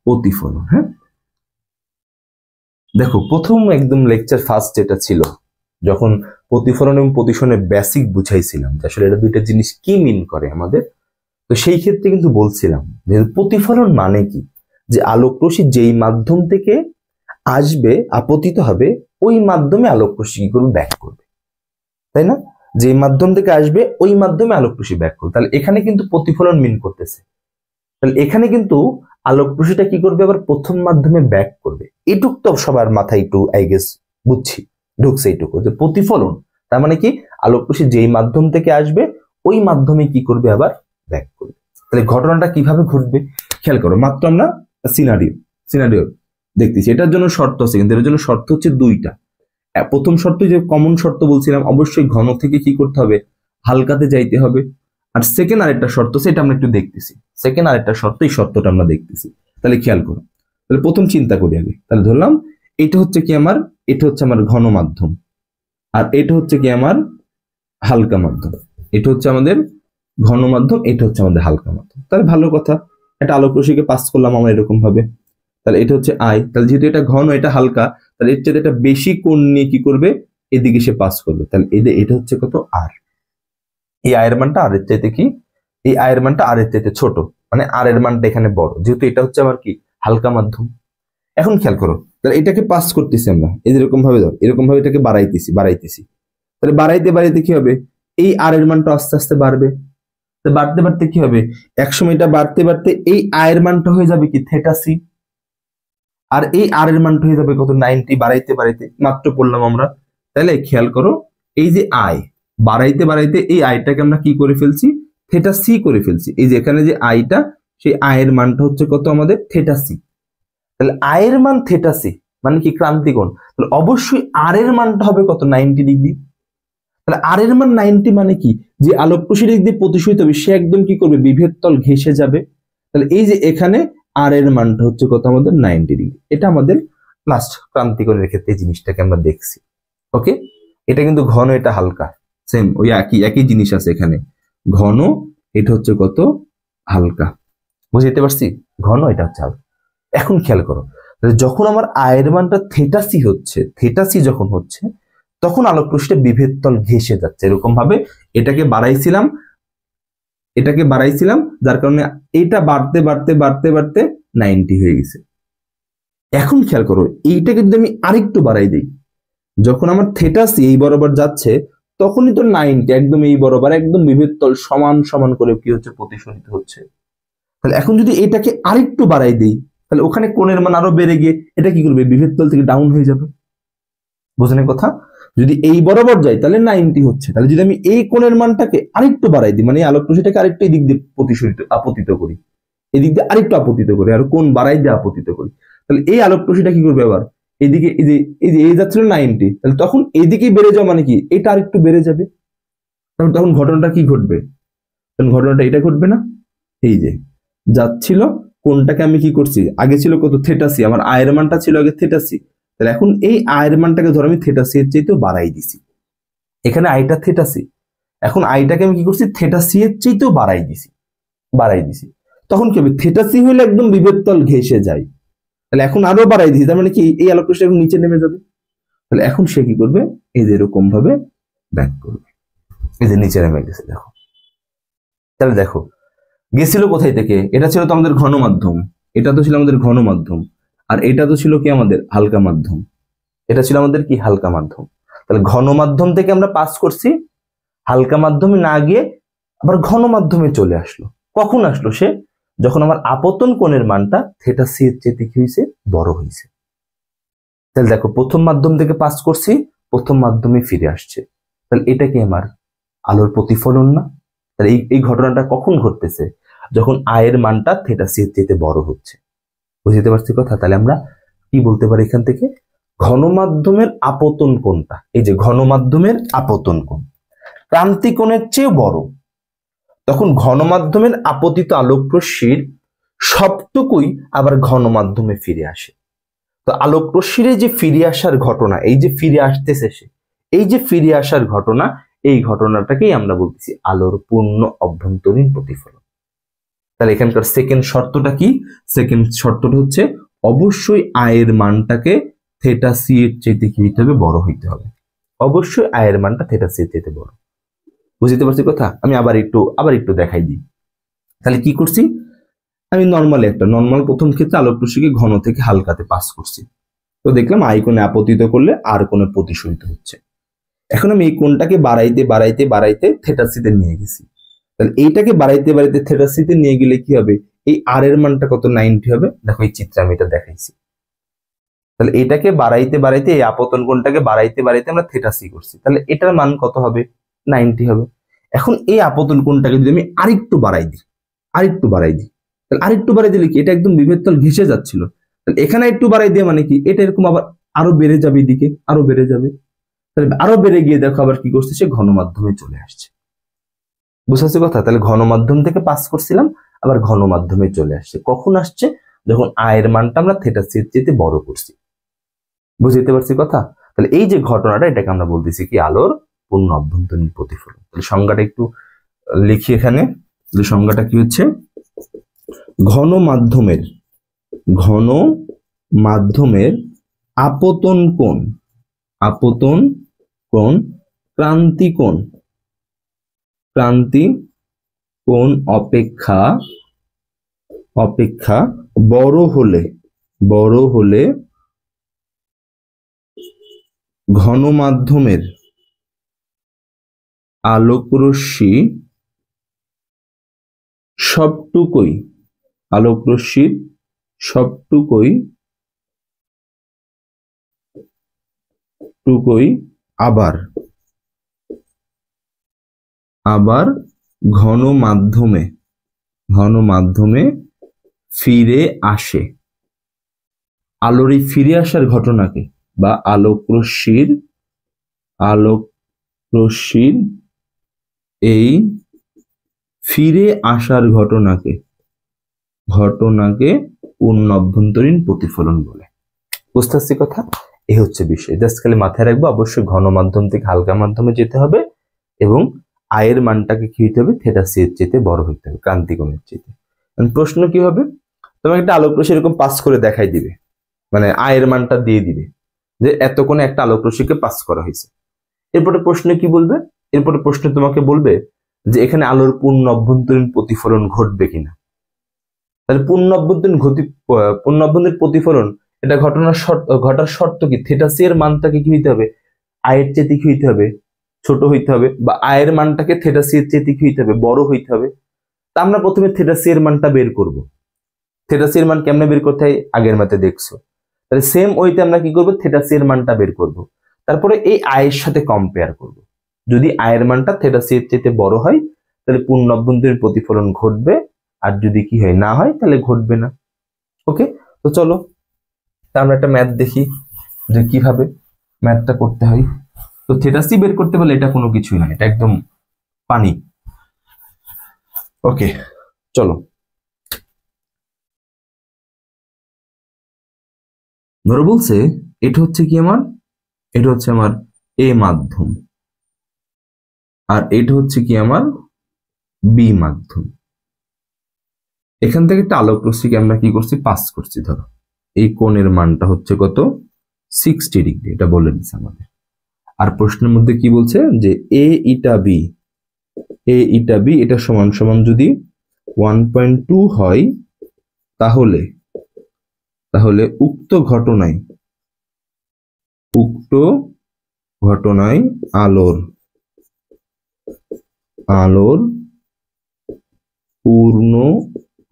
প্রতিফলন। হ্যাঁ, দেখো প্রথম একদম লেকচার ফার্স্ট যেটা ছিল যখন প্রতিফলন এবং প্রতিসরণের বেসিক বুঝাইছিলাম যে আসলে এটা দুইটা জিনিস কি মিন করে আমাদের, তো সেই ক্ষেত্রে কিন্তু বলছিলাম যে প্রতিফলন মানে কি, যে আলোক রশ্মি যেই মাধ্যম থেকে আসবে আপতিত হবে ওই মাধ্যমে আলোক রশ্মি কি করবে ব্যাক করবে, তাই না? যেই মাধ্যম থেকে আসবে ওই মাধ্যমে আলোক রশ্মি ব্যাক করবে। তাহলে এখানে কিন্তু প্রতিফলন মিন করতেছে, তাহলে এখানে কিন্তু আলোক রশ্মিটা কি করবে আবার প্রথম মাধ্যমে ব্যাক করবে। এটুক তো সবার মাথায় একটু আই গেস বুঝছি ঢুকছে এইটুকু যে প্রতিফলন তার মানে কি আলোক রশ্মি যেই মাধ্যম থেকে আসবে ওই মাধ্যমে কি করবে আবার ব্যাক করবে। তাহলে ঘটনাটা কিভাবে ঘটবে খেয়াল করো, মাত্র আমরা সিনারিও দেখতেছি। এটার জন্য শর্ত আছে, কিন্তু এর জন্য শর্ত হচ্ছে দুইটা। প্রথম শর্ত যে কমন শর্ত বলছিলাম, অবশ্যই ঘন থেকে কি করতে হবে হালকাতে যাইতে হবে। আর সেকেন্ড আরেকটা শর্ত সেটা আমরা একটু দেখতেছি, সেকেন্ড আরেকটা শর্ত, এই শর্তটা আমরা দেখতেছি। তাহলে খেয়াল করো, তাহলে প্রথম চিন্তা করি আগে, তাহলে ধরলাম এটা হচ্ছে কি আমার, এটা হচ্ছে আমার ঘন মাধ্যম, আর এটা হচ্ছে কি আমার হালকা মাধ্যম। এটা হচ্ছে আমাদের ঘন মাধ্যম, এটা হচ্ছে আমাদের হালকা মাধ্যম। তাহলে ভালো কথা, একটা আলোক রশ্মিকে পাস করলাম আমরা এরকম ভাবে, তাহলে এটা হচ্ছে আই, তাহলে যেহেতু এটা ঘন এটা হালকা, তাহলে এর চাইতে এটা বেশি কোণ নিয়ে কি করবে এদিকে সে পাস করবে। তাহলে এটা হচ্ছে কত আর, এই আয়ের মানটা আর এর চাইতে কি, এই আয়ের মানটা আর এর চাইতে ছোট, মানে আর এর মানটা এখানে বড়, যেহেতু এটা হচ্ছে আমার কি হালকা মাধ্যম। এখন খেয়াল করো, তাহলে এটাকে পাস করতেছি আমরা এরকম ভাবে, ধর এরকম ভাবে এটাকে বাড়াইতেছি, তাহলে বাড়াইতে কি হবে এই আর এর মানটা আস্তে আস্তে বাড়বে, বাড়তে বাড়তে কি হবে একসময় এটা বাড়তে এই আয়ের মানটা হয়ে যাবে কি থেটা সি, আর এই আর এর মানটা হয়ে যাবে কত 90, বাড়াইতে মাত্র পড়লাম আমরা। তাহলে খেয়াল করো এই যে আই বাড়াইতে এই আইটাকে আমরা কি করে ফেলছি থেটা সি করে ফেলছি। এই যে এখানে যে আইটা, সেই আয়ের মানটা হচ্ছে কত আমাদের থেটা সি। তাহলে আয়ের মান থেটা সি মানে কি ক্রান্তি কোণ, তাহলে অবশ্যই আর এর মানটা হবে কত 90 ডিগ্রি। তাহলে আর এর মান 90 মানে কি, যে আলোক রশ্মি দিক দিয়ে প্রতিসরিত হবে সে একদম কি করবে বিভেদ তল ঘেঁষে যাবে। তাহলে এই যে এখানে আর এর মানটা হচ্ছে কত আমাদের 90 ডিগ্রি। এটা আমাদের লাস্ট ক্রান্তি কোণের ক্ষেত্রে জিনিসটাকে আমরা দেখছি। ওকে, এটা কিন্তু ঘন এটা হালকা, সেম ওই একই জিনিস আছে এখানে, ঘন এটা হচ্ছে কত হালকা, বুঝতে পারছি, ঘন এটা হচ্ছে হালকা। এখন খেয়াল করো, যখন আমার আয়ের মানটা থিটা সি হচ্ছে, থিটা সি যখন হচ্ছে, তখন আলোক রশ্মিটা বিভেদ তল ঘেঁষে যাচ্ছে। এরকম ভাবে এটাকে বাড়াইছিলাম, যার কারণে এটা বাড়তে বাড়তে বাড়তে বাড়তে 90 হয়ে গেছে। এখন খেয়াল করো, এইটাকে যদি আমি আরেকটু বাড়াই দিই, যখন আমার থিটা সি এই বরাবর যাচ্ছে, তখনই তো 90 একদম এই বরাবর একদম বিভেদ তল সমান সমান করে কি হচ্ছে, প্রতিফলিত হচ্ছে। তাহলে এখন যদি এটাকে আরেকটু বাড়াই দিই, তাহলে ওখানে কোণের মান আরো বেড়ে গিয়ে এটা কি করবে, বিভেদ তল থেকে ডাউন হয়ে যাবে। বোঝেন কথা? যদি এই বরাবর যাই তাহলে 90 হচ্ছে, তাহলে যদি আমি এই কোণের মানটাকে আরেকটু বাড়াই দিই, মানে আলোক রশ্মিটাকে আরেকটু এদিক দিয়ে আপতিত করি, এদিক দিয়ে আরেকটু আপতিত করি, আর কোণ বাড়াই দিয়ে আপতিত করি, তাহলে এই আলোক রশ্মিটা কি করবে, আবার এদিকে এই যাচ্ছিল 90, তাহলে তখন এইদিকেই বেড়ে যাওয়া মানে কি, এটা আরেকটু বেড়ে যাবে। তখন ঘটনাটা কি ঘটবে, তখন ঘটনাটা এটা ঘটবে না, এই যে যাচ্ছিল কোণটাকে আমি কি করছি, আগে ছিল কত, থিটা সি, আমার আয়ের মানটা ছিল আগে থিটা সি, তাহলে এখন এই আয়ের মানটাকে ধরো আমি থিটা সি এর চাইতেও বাড়াই দিছি, এখানে আইটা থিটা সি, এখন আইটাকে আমি কি করছি, থিটা সি এর চাইতেও বাড়াই দিছি, তখন কি হবে, থিটা সি হলে একদম বিভেদ তল ঘেঁষে যায়, তাহলে এখন আরো বাড়াই দিছি, তার মানে কি এই আলোক রশ্মি এখন নিচে নেমে যাবে। তাহলে এখন সে কি করবে, এই যে এরকম ভাবে ব্যাক করবে, এই যে নিচে নেমে গেছে, দেখো। তাহলে দেখো গেছিল কোথায় থেকে, এটা ছিল তো আমাদের ঘন মাধ্যম, এটা তো ছিল আমাদের ঘন মাধ্যম, আর এটা তো ছিল কি আমাদের হালকা মাধ্যম, এটা ছিল আমাদের কি হালকা মাধ্যম। তাহলে ঘন মাধ্যম থেকে আমরা পাস করছি, হালকা মাধ্যমে না গিয়ে আবার ঘন মাধ্যমে চলে আসলো। কখন আসলো সে, যখন আমার আপতন কোণের মানটা থিটা সি এর চেয়ে কি হয়েছে, বড় হয়েছে। তাহলে দেখো প্রথম মাধ্যম থেকে পাস করছি, প্রথম মাধ্যমে ফিরে আসছে, তাহলে এটা কি আমার আলোর প্রতিফলন না? তাহলে এই ঘটনাটা কখন ঘটতেছে, যখন আয়ের মানটা থিটা সি এর চেয়ে বড় হচ্ছে। বুঝতে পারছি কথা? তাহলে আমরা কি বলতে পারি এখান থেকে, ঘন মাধ্যমের আপতন কোণটা, এই যে ঘন মাধ্যমের আপতন কোণ ক্রান্তি কোণের চেয়ে বড়, তখন ঘন মাধ্যমের আপতিত আলোক রশ্মির সবটুকুই আবার ঘন মাধ্যমে ফিরে আসে। তো আলোক রশ্মির যে ফিরে আসার ঘটনা, এই যে ফিরে আসতেছে সে, এই যে ফিরে আসার ঘটনা, এই ঘটনাটাকেই আমরা বলতেছি আলোর পূর্ণ অভ্যন্তরীণ প্রতিফলন। তাহলে এখানকার সেকেন্ড শর্তটা কি, সেকেন্ড শর্তটা হচ্ছে অবশ্যই আয়ের মানটাকে থিটা সি এর চাইতে কি হইতে হবে, বড় হইতে হবে। অবশ্যই আয়ের মানটা থিটা সি এর চাইতে বড়। বুঝতে পারছি কথা? আমি আবার একটু দেখাই দিই। তাহলে কি করছি, আমি নর্মাল প্রথম ক্ষেত্রে আলোক রশ্মিকে ঘন থেকে হালকাতে পাস করছি, তো দেখলাম আই কোণে আপতিত করলে আর কোণে প্রতিসরিত হচ্ছে। এখন আমি এই কোণটাকে বাড়াইতে বাড়াইতে বাড়াইতে থিটা সি তে নিয়ে গেছি, তাহলে এইটাকে বাড়াইতে বাড়াইতে থিটা সি তে নিয়ে গেলে কি হবে, এই আর এর মানটা কত, 90 হবে। দেখো এই চিত্রে আমি এটা দেখাইছি। তাহলে এটাকে বাড়াইতে বাড়াইতে, এই আপতন কোণটাকে বাড়াইতে বাড়াইতে আমরা থিটা সি করছি, তাহলে এটার মান কত হবে, 90 হবে। এখন এই আপতন কোণটাকে যদি আমি আরেকটু বাড়াই দিই, তাহলে আরেকটু বাড়াই দিলে কি, এটা একদম বিভেদ তল ঘেঁষে যাচ্ছিল, তাহলে এখানে একটু বাড়াই দিয়ে মানে কি, এটা এরকম আবার আরো বেড়ে যাবে, এদিকে আরো বেড়ে যাবে, তাহলে আরো বেড়ে গিয়ে দেখো আবার কি করছে, সে ঘন মাধ্যমে চলে আসছে। বুঝতে কথা? তাহলে ঘন মাধ্যম থেকে পাস করছিলাম, আবার ঘন মাধ্যমে চলে আসছে। কখন আসছে, যখন আয়ের মানটা আমরা থিটা সি এর চেয়ে বড় করছি। বুঝতে পারছি কথা? তাহলে এই যে ঘটনাটা, এটাকে আমরা বলতেছি কি, আলোর পূর্ণ অভ্যন্তরীণ প্রতিফলন। তাহলে সংজ্ঞাটা একটু লিখি এখানে। সংজ্ঞাটা কি হচ্ছে, ঘন মাধ্যমের আপতন কোণ ক্রান্তি কোণ অপেক্ষা বড় হলে ঘন মাধ্যমের আলোক রশ্মি সবটুকুই আবার ঘন মাধ্যমে ফিরে আসে। আলোর এই ফিরে আসার ঘটনাকে, বা আলোক রশ্মির এই ফিরে আসার ঘটনাকে পূর্ণ অভ্যন্তরীণ প্রতিফলন বলে। বুঝতে পারছি কথা? এই হচ্ছে বিষয়। জাস্ট খালি মাথায় রাখবো, অবশ্যই ঘন মাধ্যম থেকে হালকা মাধ্যমে যেতে হবে, এবং আয়ের মানটাকে কি হইতে হবে, থিটা সি এর চেয়ে বড় হইতে হবে, ক্রান্তি কোণের চেয়ে। প্রশ্ন কি হবে, তোমাকে একটা আলোক রশ্মি এরকম পাস করে দেখাই দিবে, মানে আয়ের মানটা দিয়ে দিবে যে এত কোণে একটা আলোক রশ্মিকে পাস করা হয়েছে। এরপরে প্রশ্নে কি বলবে? এরপরে প্রশ্নে তোমাকে বলবে যে এখানে আলোর পূর্ণ অভ্যন্তরীণ প্রতিফলন ঘটবে কিনা। তাহলে পূর্ণ অভ্যন্তরীণ প্রতিফলন এটা ঘটার শর্ত কি? থিটা সি এর মানটাকে কি হইতে হবে? আয়ের চেয়ে কি হইতে হবে? ছোট হইতে হবে, বা আয়ের মানটাকে থিটা সি এর চেয়ে কি হইতে হবে? বড় হইতে হবে। তা আমরা প্রথমে থিটা সি এর মানটা বের করব। থিটা সি এর মান কেমনে বের করতে হয় আগের ম্যাথে দেখছো। তাহলে সেম ওইতে আমরা কি করব? থিটা সি এর মানটা বের করব, তারপরে এই আয়ের সাথে কম্পেয়ার করব। যদি আয়ের মানটা থিটা সি এর চেয়ে বড় হয় তাহলে পূর্ণ অভ্যন্তরীণ প্রতিফলন ঘটবে, আর যদি কি হয় না হয় তাহলে ঘটবে না। ওকে, তো চলো আমরা একটা ম্যাথ দেখি যে কিভাবে ম্যাথটা করতে হয়। তো থিটা সি বের করতে পারলে এটা কোনো কিছুই না, এটা একদম পানি। ওকে চলো, ধরো বলছে এটা হচ্ছে কি আমার, এটা হচ্ছে আমার এ মাধ্যম, আর এটা হচ্ছে কি আমার বি মাধ্যম। এখান থেকে একটা আলোক রশ্মিকে আমরা কি করছি? পাস করছি। ধরো এই কোণের মানটা হচ্ছে কত? 60 ডিগ্রি, এটা বলে দিচ্ছে আমাদের। আর প্রশ্নের মধ্যে কি বলছে যে এ ইটা বি, এ ইটা বি এটা সমান সমান যদি 1.2 হয় তাহলে উক্ত ঘটনায় আলোর পূর্ণ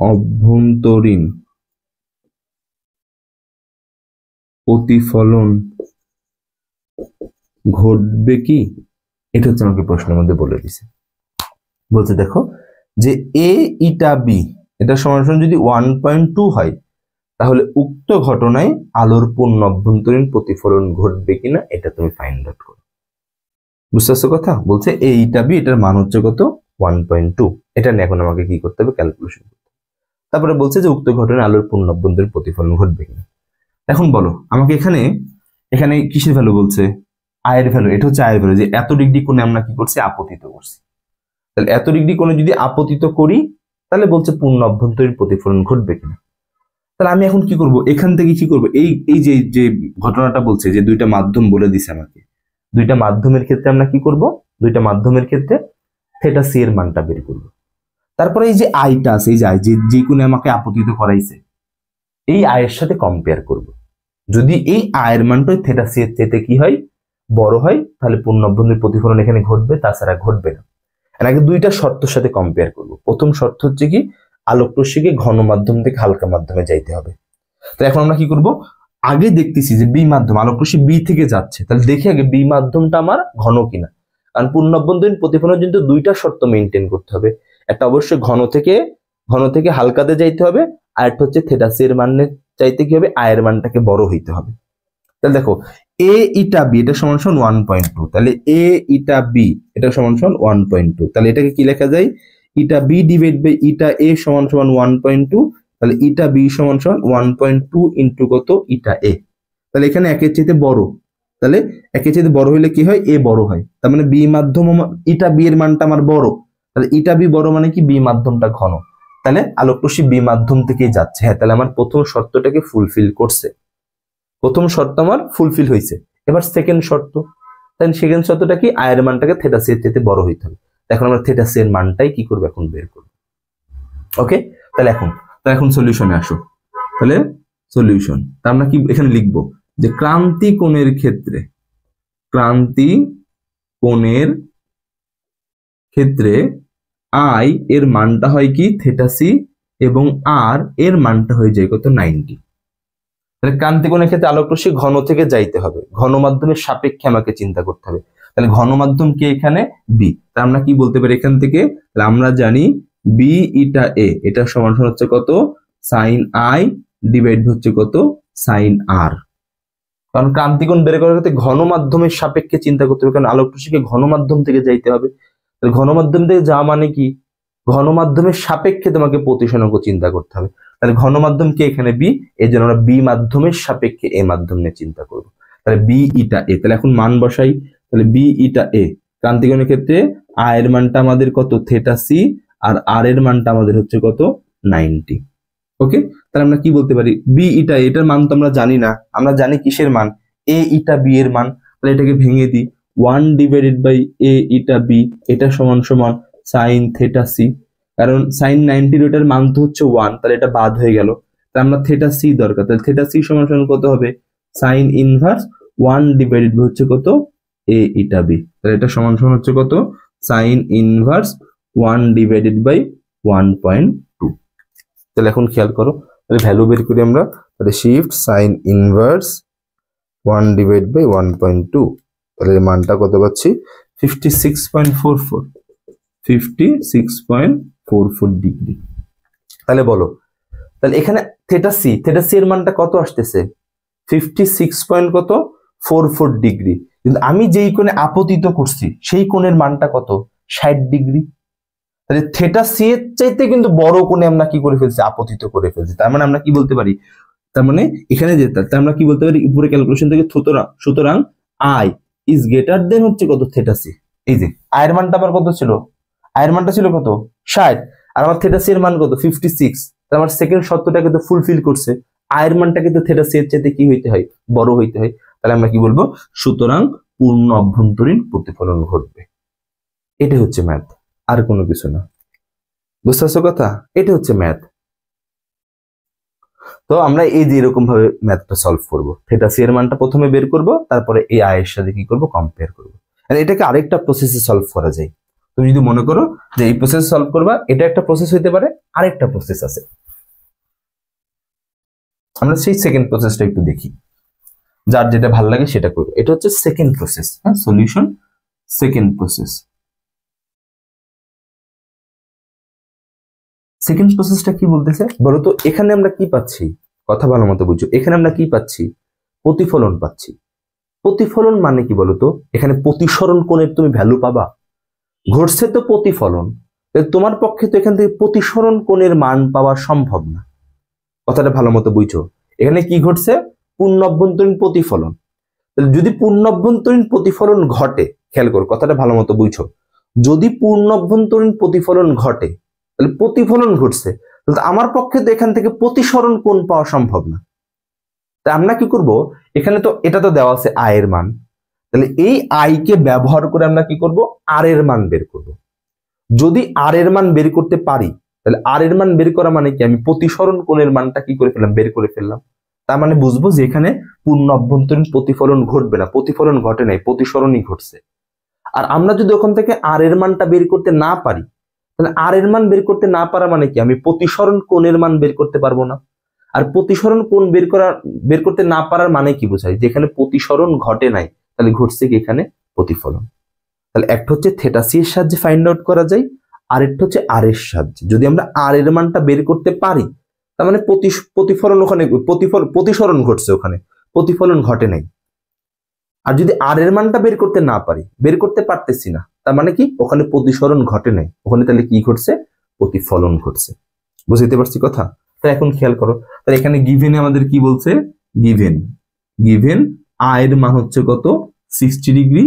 অভ্যন্তরীণ প্রতিফলন ঘটবে কি? এটা হচ্ছে আমাকে প্রশ্নের মধ্যে বলে দিছে। বলছে দেখো যে এ ইটা বি এটা সমান সমান যদি 1.2 হয় তাহলে উক্ত ঘটনায় আলোর পূর্ণ অভ্যন্তরীণ প্রতিফলন ঘটবে কিনা এটা তুমি ফাইন্ড আউট করো। বুঝতে পারছো কথা? বলছে এ ইটা বি এটার মান হচ্ছে কত? 1.2। এটা নিয়ে এখন আমাকে কি করতে হবে? ক্যালকুলেশন করতে হবে। তারপরে বলছে যে উক্ত ঘটনায় আলোর পূর্ণ অভ্যন্তরীণ প্রতিফলন ঘটবে কিনা। এখন বলো আমাকে এখানে কিসের ভ্যালু বলছে? আয়ের ভ্যালু। এটা হচ্ছে আয়ের ভ্যালু, যে এত ডিগ্রি কোণে আমরা কি করছি? আপতিত করছি। তাহলে এত ডিগ্রি কোণে যদি আপতিত করি তাহলে বলছে পূর্ণ অভ্যন্তরীণ প্রতিফলন ঘটবে কিনা। তাহলে আমি এখন কি করব? এখান থেকে কি করব? এই যে ঘটনাটা বলছে যে দুইটা মাধ্যম বলে দিছে আমাকে, দুইটা মাধ্যমের ক্ষেত্রে আমরা কি করব? দুইটা মাধ্যমের ক্ষেত্রে থিটা সি এর মানটা বের করব। তারপরে এই যে আইটা আছে, এই যে আই যে কোণে আমাকে আপতিত করাইছে, এই আয়ের সাথে কম্পেয়ার করব। যদি এই আয়ের মানটা থিটা সি এর চেয়ে কি হয়? বড় হয়, তাহলে পূর্ণ অভ্যন্তরীণ প্রতিফলন এখানে ঘটবে, তাছাড়া ঘটবে না। এর আগে দুইটা শর্তের সাথে কম্পেয়ার করব। প্রথম শর্ত হচ্ছে কি? আলোক রশ্মিকে ঘন মাধ্যম থেকে হালকা মাধ্যমে যাইতে হবে। তাহলে এখন আমরা কি করব? আগে দেখতেছি যে বি মাধ্যম, আলোক রশ্মি বি থেকে যাচ্ছে, তাহলে দেখি আগে বি মাধ্যমটা আমার ঘন কিনা। কারণ পূর্ণ অভ্যন্তরীণ প্রতিফলন কিন্তু দুইটা শর্ত মেনটেন করতে হবে। একটা অবশ্যই ঘন থেকে হালকাতে যাইতে হবে, আর একটা হচ্ছে থিটা সি এর মানের চাইতে কি হবে? আয়ের মানটাকে বড় হইতে হবে। তাহলে দেখো এ ইটা বি এটা সমান সমান 1.2, তাহলে এ ইটা বি এটা সমান সমান 1.2, তাহলে এটাকে কি লেখা যায়? Eta B divide by eta A সমান সমান 1.2, তাহলে ইটা বি সমান সমান 1.2 ইন্টু কত? ইটা এ। তাহলে এখানে একের চেয়ে বড়, তাহলে একের চেয়ে বড় হইলে কি হয়? এ বড় হয়। তার মানে বি মাধ্যম, ইটা বি এর মানটা আমার বড়, তাহলে ইটা বি বড় মানে কি? বি মাধ্যমটা ঘন। তাহলে আলোক রশ্মি বি মাধ্যম থেকেই যাচ্ছে। হ্যাঁ, তাহলে আমার প্রথম শর্তটাকে ফুলফিল করছে, প্রথম শর্ত আমার ফুলফিল হয়েছে। এবার সেকেন্ড শর্ত, তাহলে সেকেন্ড শর্তটা কি? আয়ের মানটাকে থিটা সি এর চেয়ে বড় হইতে হবে। এখন আমরা থিটা সি এর মানটাই কি করব? এখন বের করব। ওকে, তাহলে এখন সলিউশনে আসো। তাহলে সলিউশন আমরা কি এখানে লিখব? যে ক্রান্তি কোণের ক্ষেত্রে আই এর মানটা হয় কি? থিটা সি, এবং আর এর মানটা হয়ে যায় কত? 90। তাহলে ক্রান্তি কোণের ক্ষেত্রে আলোক রশ্মি ঘন থেকে যাইতে হবে, ঘন মাধ্যমের সাপেক্ষে আমাকে চিন্তা করতে হবে। তাহলে ঘন মাধ্যম কে? এখানে বি। তা আমরা কি বলতে পারি এখান থেকে? তাহলে আমরা জানি বি ইটা এ এটা সমান সমান হচ্ছে কত? সাইন আই ডিভাইড হচ্ছে কত? সাইন আর। কারণ ক্রান্তি কোণ বের করার ক্ষেত্রে ঘন মাধ্যমের সাপেক্ষে চিন্তা করতে হবে, কারণ আলোক রশ্মিকে ঘন মাধ্যম থেকে যাইতে হবে। তাহলে ঘন মাধ্যম থেকে যাওয়া মানে কি? ঘন মাধ্যমের সাপেক্ষে তোমাকে প্রতিসরণ চিন্তা করতে হবে। তাহলে ঘন মাধ্যম কে? এখানে বি, এই জন্য আমরা বি মাধ্যমের সাপেক্ষে এ মাধ্যম নিয়ে চিন্তা করব। তাহলে বি ইটা এ, তাহলে এখন মান বসাই। তাহলে বি ইটা এ ক্রান্তি কোণের ক্ষেত্রে আয়ের মানটা আমাদের কত? থিটা সি, আর আর এর মানটা আমাদের হচ্ছে কত? 90। ওকে, তাহলে আমরা কি বলতে পারি, বি ইটা এটার মান তো আমরা জানি না, আমরা জানি কিসের মান, এ ইটা বি এর মান। তাহলে এটাকে ভেঙে দিই, 1 divided by a eta b, এটা সমান সমান সাইন থেটা সি। কারণ সাইন 90 এটার মান তো হচ্ছে 1, তাহলে এটা বাদ হয়ে গেল। তাহলে আমরা থেটা সি দরকার, তাহলে থেটা সি সমান সমান কত হবে, সাইন ইনভার্স 1 ডিভাইডেড বাই হচ্ছে কত, এ ইটা বি। তাহলে এটা সমান সমান হচ্ছে কত, সাইন ইনভার্স 1 ডিভাইডেড বাই 1.2। তাহলে এখন খেয়াল করো, তাহলে ভ্যালু বের করি আমরা, তাহলে shift sine inverse 1 divide by 1.2, তাহলে এর মানটা কত পাচ্ছি, 56.44, 56.44 ডিগ্রি। তাহলে বলো, তাহলে এখানে থেটা সি এর মানটা কত আসতেছে, 56.44 ডিগ্রি, কিন্তু আমি যেই কোণে আপতিত করছি সেই কোণের মানটা কত, 60 ডিগ্রি। তাহলে থেটা সি এর চাইতে কিন্তু বড় কোণে আমরা কি করে ফেলছি, আপতিত করে ফেলছি। তার মানে আমরা কি বলতে পারি, তার মানে এখানে যেটা, তার আমরা কি বলতে পারি, উপরে ক্যালকুলেশন থেকে সুতরাং আই ইজ গ্রেটার দেন হচ্ছে কত, থেটা সি। এই যে আয়ের মানটা আবার কত ছিল, আয়ের মানটা ছিল কত, 60, আর আমার থেটা সি এর মান কত, 56। তাহলে আমার সেকেন্ড শর্তটাকে তো ফুলফিল করছে, আয়ের মানটা কিন্তু থেটা সি এর চাইতে কি হইতে হয়, বড় হইতে হয়। তাহলে আমরা কি বলবো, সুতরাং পূর্ণ অভ্যন্তরীণ প্রতিফলন ঘটবে। এটা হচ্ছে ম্যাথ, আর কোনো কিছু না। বুঝতে পারছো কথা, এটা হচ্ছে ম্যাথ। তো আমরা এই যে এরকম ভাবে ম্যাথটা সলভ করব, থেটা সি এর মানটা প্রথমে বের করব, তারপরে এই আয়ের সাথে কি করব, কম্পেয়ার করব। আর এটাকে আরেকটা প্রসেসে সলভ করা যায়। তুমি যদি মনে করো যে এই প্রসেস সলভ করবা, এটা একটা প্রসেস হইতে পারে, আরেকটা প্রসেস আছে। আমরা সেই সেকেন্ড প্রসেসটা একটু দেখি, যার যেটা ভালো লাগে সেটা করবো। এটা হচ্ছে সেকেন্ড প্রসেস, হ্যাঁ, সলিউশন সেকেন্ড প্রসেস। সেকেন্ড প্রসেসটা কি বলতেছে বলতো, এখানে আমরা কি পাচ্ছি, কথা ভালো মতো বুঝো, এখানে আমরা কি পাচ্ছি, প্রতিফলন পাচ্ছি। প্রতিফলন মানে কি বলতো, এখানে প্রতিসরণ কোণের তুমি ভ্যালু পাবা, ঘটছে তো প্রতিফলন, তোমার পক্ষে তো এখান থেকে প্রতিসরণ কোণের মান পাওয়া সম্ভব না। কথাটা ভালো মতো বুঝো, এখানে কি ঘটছে, পূর্ণ অভ্যন্তরীণ প্রতিফলন। যদি পূর্ণ অভ্যন্তরীণ প্রতিফলন ঘটে, খেয়াল করো কথাটা ভালো মতো বুঝো, যদি পূর্ণ অভ্যন্তরীণ প্রতিফলন ঘটে, তাহলে প্রতিফলন ঘটছে, তাহলে আমার পক্ষে তো এখান থেকে প্রতিসরণ কোণ পাওয়া সম্ভব না। তাই আমরা কি করব, এখানে তো এটা তো দেওয়া আছে আয়ের মান, তাহলে এই আই কে ব্যবহার করে আমরা কি করব, আর এর মান বের করব। যদি আর এর মান বের করতে পারি, তাহলে আর এর মান বের করা মানে কি, আমি প্রতিসরণ কোণের মানটা কি করে ফেললাম, বের করে ফেললাম। তার মানে বুঝবো যে এখানে পূর্ণ অভ্যন্তরীণ প্রতিফলন ঘটবে না, প্রতিফলন ঘটে নাই, প্রতিসরণই ঘটছে। আর আমরা যদি ওখান থেকে আর এর মানটা বের করতে না পারি, তাহলে আর এর মান বের করতে না পারা মানে কি, আমি প্রতিসরণ কোণের মান বের করতে পারবো না। আর প্রতিসরণ কোণ বের করতে না পারার মানে কি বোঝায়, যেখানে প্রতিসরণ ঘটে নাই, তাহলে ঘটছে কি এখানে প্রতিফলন। তাহলে একটা হচ্ছে থেটা সি এর সাহায্যে ফাইন্ড আউট করা যায়, আর একটা হচ্ছে আর এর সাহায্যে। যদি আমরা আর এর মানটা বের করতে পারি, তার মানে প্রতিফলন ওখানে প্রতিসরণ ঘটছে, ওখানে প্রতিফলন ঘটে নাই। আর যদি আর এর মানটা বের করতে না পারি, বের করতে পারতেছি না, তার মানে কি ওখানে প্রতিসরণ ঘটে নাই, ওখানে তাহলে কি ঘটছে, প্রতিফলন ঘটছে। বুঝতে পারছি কথা। তাই এখন খেয়াল করো, তাহলে এখানে গিভেনে আমাদের কি বলছে, গিভেন আয়ের মান হচ্ছে কত, 60 ডিগ্রি,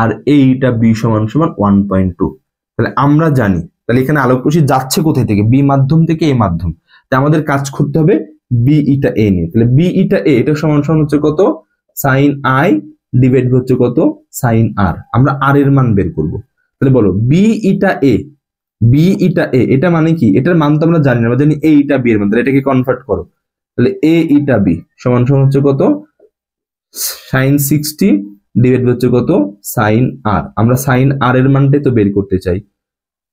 আর এইটা বি সমান সমান 1.2। তাহলে আমরা জানি, তাহলে এখানে আলোক রশ্মি যাচ্ছে কোথায় থেকে, বি মাধ্যম থেকে এ মাধ্যম, তাই আমাদের কাজ করতে হবে বি ইটা এ নিয়ে। তাহলে বি ইটা এ এটা সমান সমান হচ্ছে কত, সাইন আই ডিভাইড হচ্ছে কত, সাইন আর। আমরা আর এর মান বের করব। তাহলে বলো বি ইটা এ, এটা মানে কি, এটার মান তো আমরা জানি না, আমরা জানি এ ইটা বি এর মান, তাহলে এটাকে কনভার্ট করো। তাহলে এ ইটা বি সমান সমান হচ্ছে কত, সাইন 60 ডিভাইড হচ্ছে কত, সাইন আর। আমরা সাইন আর এর মানটাই তো বের করতে চাই,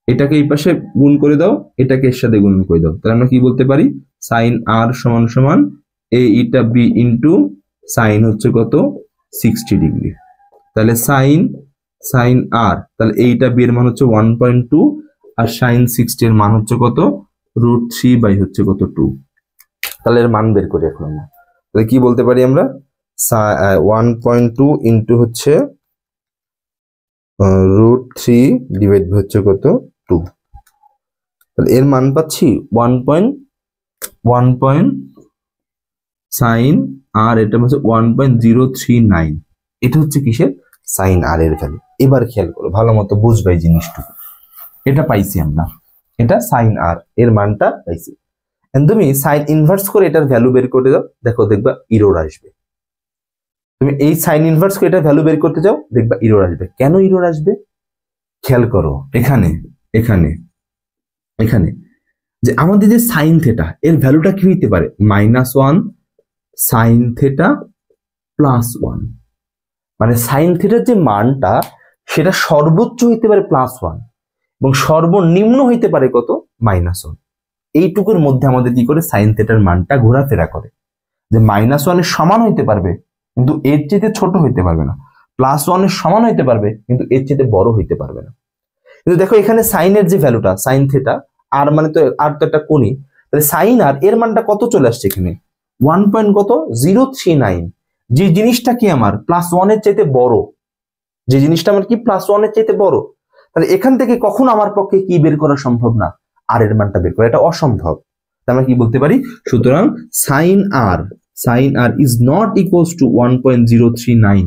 এটাকে এই পাশে গুণ করে দাও, এটাকে এর সাথে গুণ করে দাও। তাহলে আমরা কি বলতে পারি, সাইন আর সমান সমান এ ইটা বি ইন্টু সাইন হচ্ছে কত, 60 ডিগ্রি। তাহলে সাইন আর, তাহলে এইটা বি এর মান হচ্ছে 1.2, আর সাইন 60 এর মান হচ্ছে কত, √3 বাই হচ্ছে কত, 2। তাহলে এর মান বের করি এখন আমরা। তাহলে কি বলতে পারি আমরা, 1.2 ইন্টু হচ্ছে √3 ডিভাইড হচ্ছে কত, 2। তাহলে এর মান পাচ্ছি 1. সাইন আর এটা হচ্ছে 1.039। এটা হচ্ছে কিসের, সাইন আর এর ভ্যালু। এবার খেয়াল করো, ভালো মতো বুঝবে এই জিনিসটুকু। এটা পাইছি আমরা, এটা সাইন আর এর মানটা পাইছি। তুমি সাইন ইনভার্স করে এটার ভ্যালু বের করতে যাও, দেখো দেখবা ইরর আসবে। তুমি এই সাইন ইনভার্স করে এটার ভ্যালু বের করতে যাও, দেখবা ইরর আসবে। কেন ইরর আসবে খেয়াল করো, এখানে এখানে এখানে যে আমাদের যে সাইন থেটা এর ভ্যালুটা কি হইতে পারে, -1 সাইন থেটা +1, মানে সাইন থেটার যে মানটা সেটা সর্বোচ্চ হইতে পারে +1 এবং সর্বনিম্ন হইতে পারে কত, -1। এইটুকুর মধ্যে আমাদের কি করে সাইন থেটার মানটা ঘোরাফেরা করে, যে -1 এর সমান হইতে পারবে কিন্তু এর চেয়ে ছোট হইতে পারবে না, +1 এর সমান হইতে পারবে কিন্তু এর চেয়ে বড় হইতে পারবে না। কিন্তু দেখো এখানে সাইনের যে ভ্যালুটা সাইন থেটা আর মানে তো আর তো একটা কোণই, তাহলে সাইন আর এর মানটা কত চলে আসছে এখানে 1.039, যে জিনিসটা কি আমার +1 এর চাইতে বড়, যে জিনিসটা আমার কি +1 এর চাইতে বড়, তাহলে এখান থেকে কখন আমার পক্ষে কি বের করা সম্ভব না, আর এর মানটা বের করা, এটা অসম্ভব। আমরা কি বলতে পারি, সুতরাং sine r is not equals to 1.039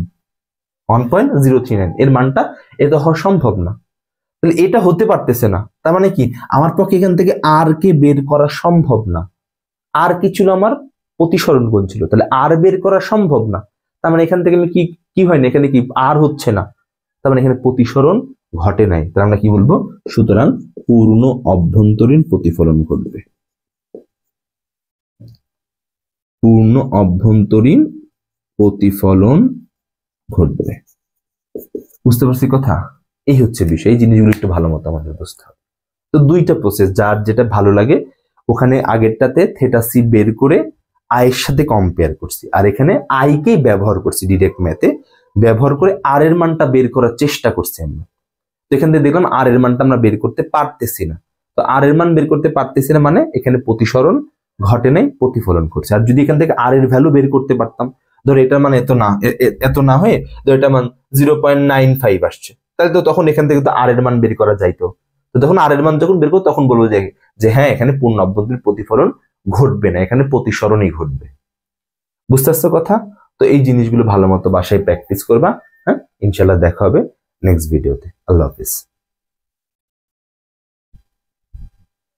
এর মানটা এটা হওয়া সম্ভব না। তাহলে এটা হতে পারতেছে না, তার মানে কি আমার পক্ষে এখান থেকে আর কে বের করা সম্ভব না। আর কি ছিল, আমার প্রতিসরণ কোণ ছিল, তাহলে আর বের করা সম্ভব না। তার মানে এখান থেকে আমি কি হয় না, এখানে কি আর হচ্ছে না, তার মানে এখানে প্রতিসরণ ঘটে নাই। তাহলে আমরা কি বলবো, সুতরাং পূর্ণ অভ্যন্তরীণ প্রতিফলন ঘটবে, পূর্ণ অভ্যন্তরীণ প্রতিফলন ঘটবে। বুঝতে পারছি কথা? এই হচ্ছে বিষয়, এই জিনিসগুলো একটু ভালো মতো আমাদের বুঝতে হবে। তো দুইটা প্রসেস, যার যেটা ভালো লাগে, ওখানে আগেরটাতে থেটা সি বের করে আয়ের সাথে কম্পেয়ার করছি, আর এখানে আইকেই ব্যবহার করছি ডিরেক্ট ম্যাথে ব্যবহার করে আর এর মানটা বের করার চেষ্টা করছি আমরা। তো এখান থেকে দেখলাম আর এর মানটা আমরা বের করতে পারতেছি না, তো আর এর মান বের করতে পারতেছি না মানে এখানে প্রতিসরণ ঘটে নাই, প্রতিফলন করছে। আর যদি এখান থেকে আর এর ভ্যালু বের করতে পারতাম, ধর এটার মান এত না হয়ে ধর এটার মান 0.95 আসছে, তাহলে তো তখন এখান থেকে তো আর এর মান বের করা যাইতো। তো তখন আর এর মান যখন বের করবো তখন বলবো যে হ্যাঁ এখানে পূর্ণ অভ্যন্তরীণ প্রতিফলন ঘটবে না, এখানে প্রতিসরণই ঘটবে। বুঝতে পারছো কথা? তো এই জিনিসগুলো ভালো মতো বাসায় প্র্যাকটিস করবা। হ্যাঁ, ইনশাল্লাহ দেখা হবে নেক্সট ভিডিওতে। আল্লাহ হাফিজ।